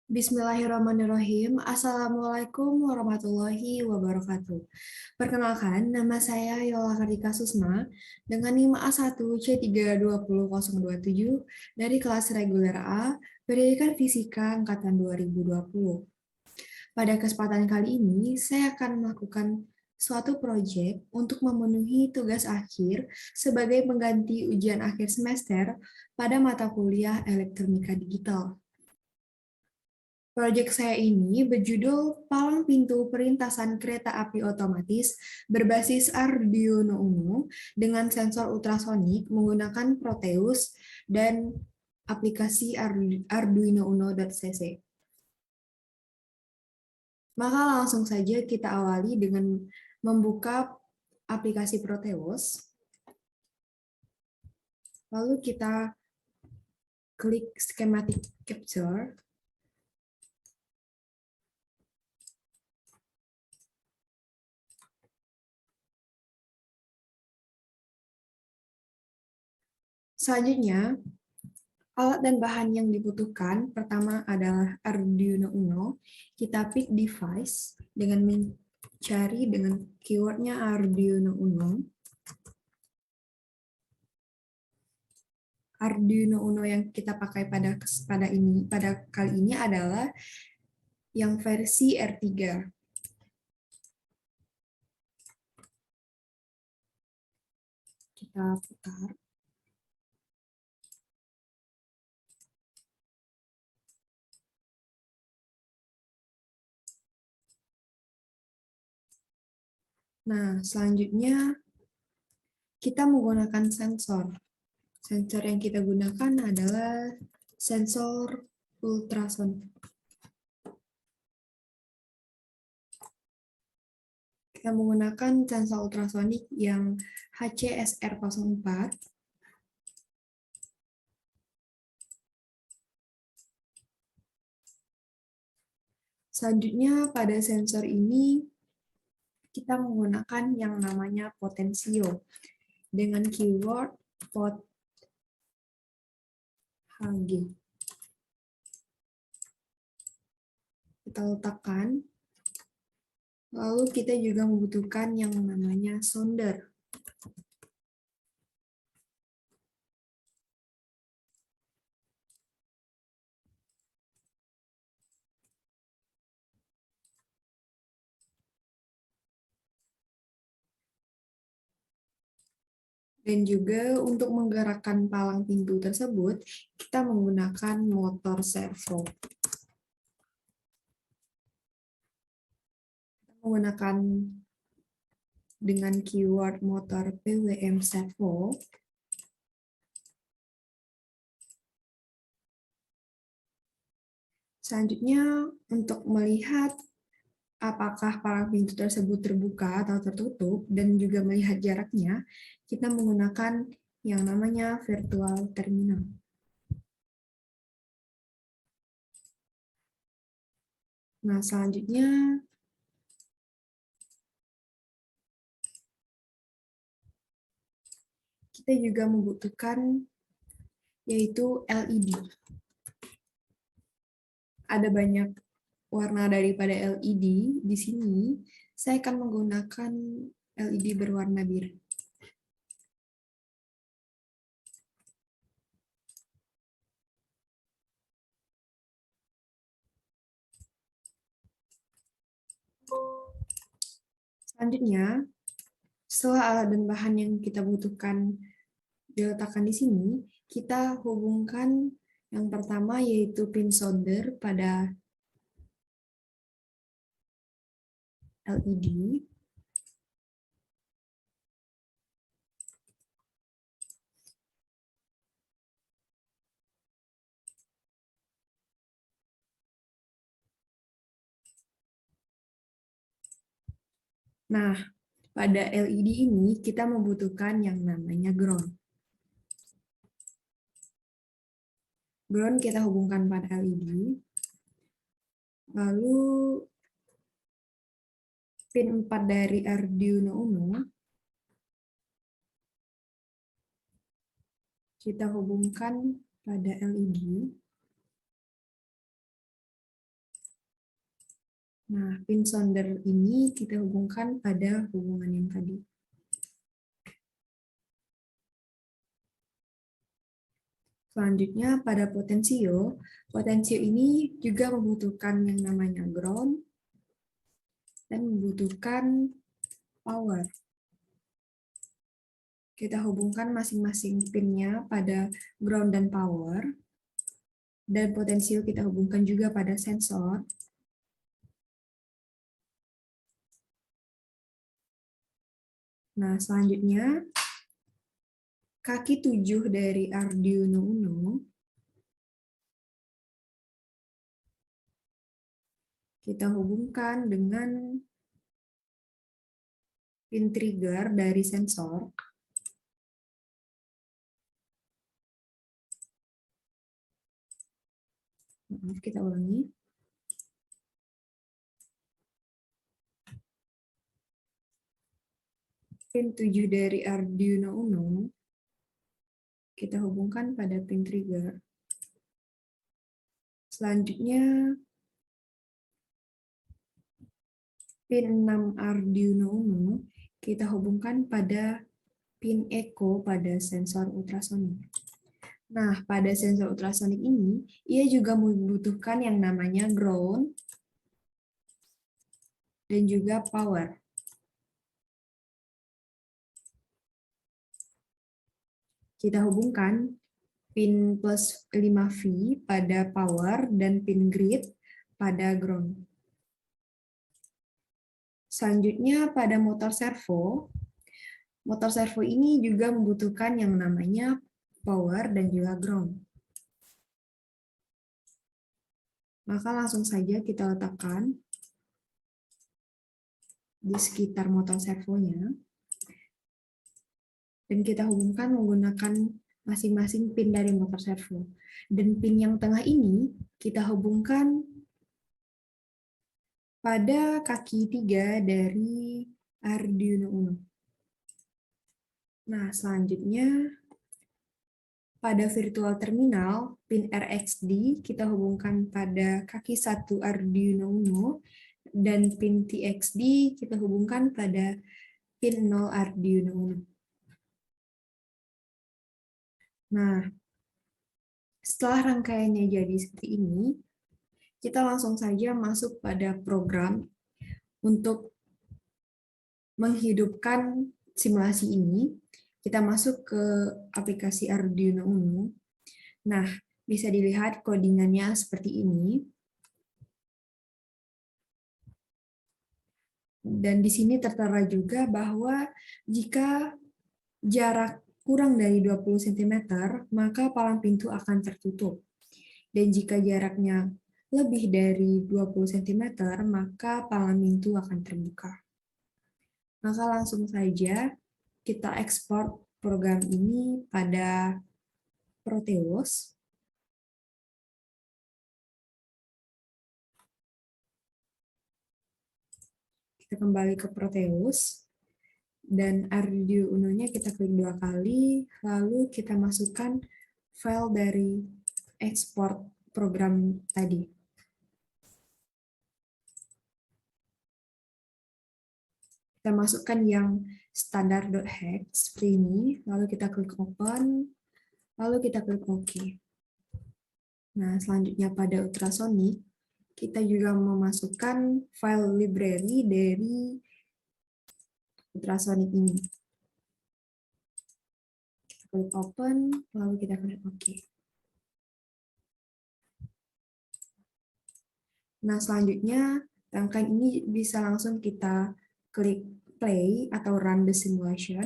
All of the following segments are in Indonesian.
Bismillahirrahmanirrahim. Assalamualaikum warahmatullahi wabarakatuh. Perkenalkan, nama saya Yola Kartika Susma dengan NIM A1C320027 dari kelas reguler A, Pendidikan Fisika Angkatan 2020. Pada kesempatan kali ini, saya akan melakukan suatu proyek untuk memenuhi tugas akhir sebagai pengganti ujian akhir semester pada mata kuliah elektronika digital. Proyek saya ini berjudul Palang Pintu Perintasan Kereta Api Otomatis berbasis Arduino Uno dengan sensor ultrasonik menggunakan Proteus dan aplikasi Arduino Uno.cc. Maka langsung saja kita awali dengan membuka aplikasi Proteus. Lalu kita klik schematic capture. Selanjutnya, alat dan bahan yang dibutuhkan, pertama adalah Arduino Uno. Kita pick device dengan mencari dengan keywordnya Arduino Uno. Arduino Uno yang kita pakai pada kali ini adalah yang versi R3. Kita putar. Nah, selanjutnya kita menggunakan sensor. Sensor yang kita gunakan adalah sensor ultrasonik. Kita menggunakan sensor ultrasonik yang HCSR04. Selanjutnya pada sensor ini kita menggunakan yang namanya potensio dengan keyword pot HG. Kita letakkan. Lalu kita juga membutuhkan yang namanya solder. Dan juga untuk menggerakkan palang pintu tersebut, kita menggunakan motor servo. Kita menggunakan dengan keyword motor PWM servo. Selanjutnya, untuk melihat apakah palang pintu tersebut terbuka atau tertutup, dan juga melihat jaraknya, kita menggunakan yang namanya virtual terminal. Nah, selanjutnya kita juga membutuhkan yaitu LED. Ada banyak warna daripada LED di sini. Saya akan menggunakan LED berwarna biru. Selanjutnya, setelah alat dan bahan yang kita butuhkan diletakkan di sini, kita hubungkan yang pertama yaitu pin solder pada LED. Nah, pada LED ini kita membutuhkan yang namanya ground. Ground kita hubungkan pada LED. Lalu pin 4 dari Arduino Uno kita hubungkan pada LED. Nah, pin sounder ini kita hubungkan pada hubungan yang tadi. Selanjutnya pada potensio, potensio ini juga membutuhkan yang namanya ground dan membutuhkan power. Kita hubungkan masing-masing pinnya pada ground dan power, dan potensio kita hubungkan juga pada sensor. Nah, selanjutnya kaki 7 dari Arduino Uno kita hubungkan dengan pin trigger dari sensor. Maaf, kita ulangi. Pin 7 dari Arduino Uno kita hubungkan pada pin trigger. Selanjutnya pin 6 Arduino Uno kita hubungkan pada pin echo pada sensor ultrasonik. Nah, pada sensor ultrasonik ini, ia juga membutuhkan yang namanya ground dan juga power. Kita hubungkan pin plus 5V pada power dan pin grid pada ground. Selanjutnya pada motor servo ini juga membutuhkan yang namanya power dan juga ground. Maka langsung saja kita letakkan di sekitar motor servonya, dan kita hubungkan menggunakan masing-masing pin dari motor servo. Dan pin yang tengah ini kita hubungkan pada kaki 3 dari Arduino Uno. Nah, selanjutnya pada virtual terminal, pin RXD kita hubungkan pada kaki 1 Arduino Uno, dan pin TXD kita hubungkan pada pin 0 Arduino Uno. Nah, setelah rangkaiannya jadi seperti ini, kita langsung saja masuk pada program untuk menghidupkan simulasi ini. Kita masuk ke aplikasi Arduino Uno. Nah, bisa dilihat codingannya seperti ini. Dan di sini tertera juga bahwa jika jarak kurang dari 20 cm, maka palang pintu akan tertutup. Dan jika jaraknya lebih dari 20 cm, maka palang pintu akan terbuka. Maka langsung saja kita ekspor program ini pada Proteus. Kita kembali ke Proteus, dan Arduino Uno-nya kita klik 2 kali, lalu kita masukkan file dari ekspor program tadi. Kita masukkan yang standar.hex seperti ini, lalu kita klik open, lalu kita klik OK. Nah, selanjutnya pada ultrasonic, kita juga memasukkan file library dari ultrasonic ini. Kita klik open, lalu kita klik OK. Nah, selanjutnya rangkaian ini bisa langsung kita klik play atau run the simulation.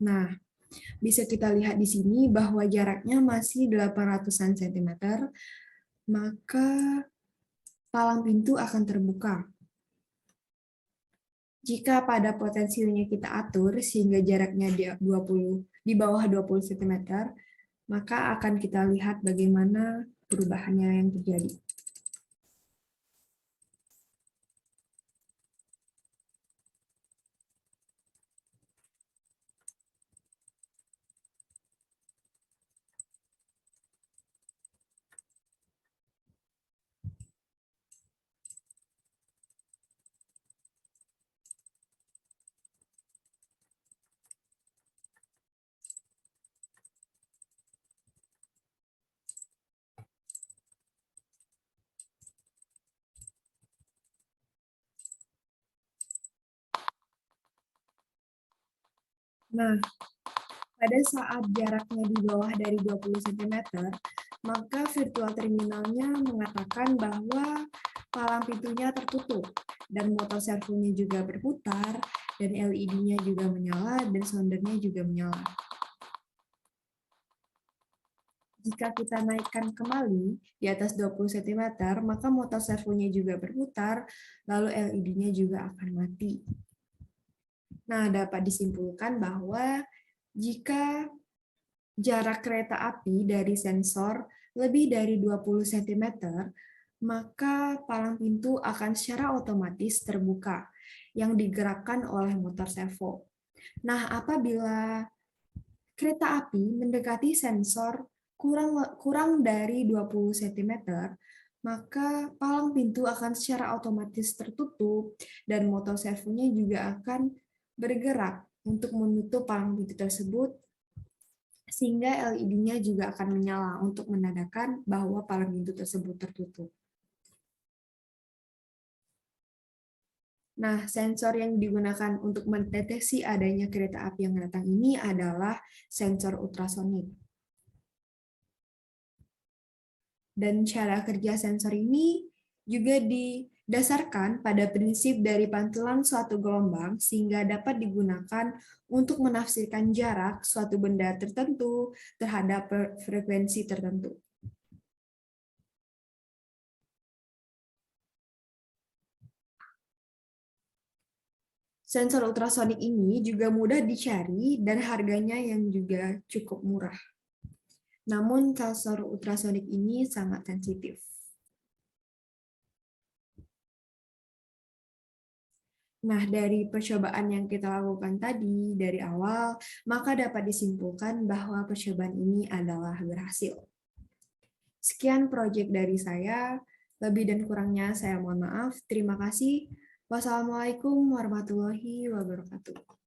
Nah, bisa kita lihat di sini bahwa jaraknya masih 800-an cm, maka palang pintu akan terbuka. Jika pada potensinya kita atur sehingga jaraknya di bawah 20 cm, maka akan kita lihat bagaimana perubahannya yang terjadi. Nah, pada saat jaraknya di bawah dari 20 cm, maka virtual terminalnya mengatakan bahwa palang pintunya tertutup, dan motor servonya juga berputar, dan LED-nya juga menyala, dan soundernya juga menyala. Jika kita naikkan kembali di atas 20 cm, maka motor servonya juga berputar, lalu LED-nya juga akan mati. Nah, dapat disimpulkan bahwa jika jarak kereta api dari sensor lebih dari 20 cm, maka palang pintu akan secara otomatis terbuka yang digerakkan oleh motor servo. Nah, apabila kereta api mendekati sensor kurang dari 20 cm, maka palang pintu akan secara otomatis tertutup dan motor servonya juga akan bergerak untuk menutup palang pintu tersebut, sehingga LED-nya juga akan menyala untuk menandakan bahwa palang pintu tersebut tertutup. Nah, sensor yang digunakan untuk mendeteksi adanya kereta api yang datang ini adalah sensor ultrasonik. Dan cara kerja sensor ini juga didasarkan pada prinsip dari pantulan suatu gelombang sehingga dapat digunakan untuk menafsirkan jarak suatu benda tertentu terhadap frekuensi tertentu. Sensor ultrasonik ini juga mudah dicari dan harganya yang juga cukup murah. Namun sensor ultrasonik ini sangat sensitif. Nah, dari percobaan yang kita lakukan tadi dari awal, maka dapat disimpulkan bahwa percobaan ini adalah berhasil. Sekian proyek dari saya, lebih dan kurangnya saya mohon maaf. Terima kasih. Wassalamualaikum warahmatullahi wabarakatuh.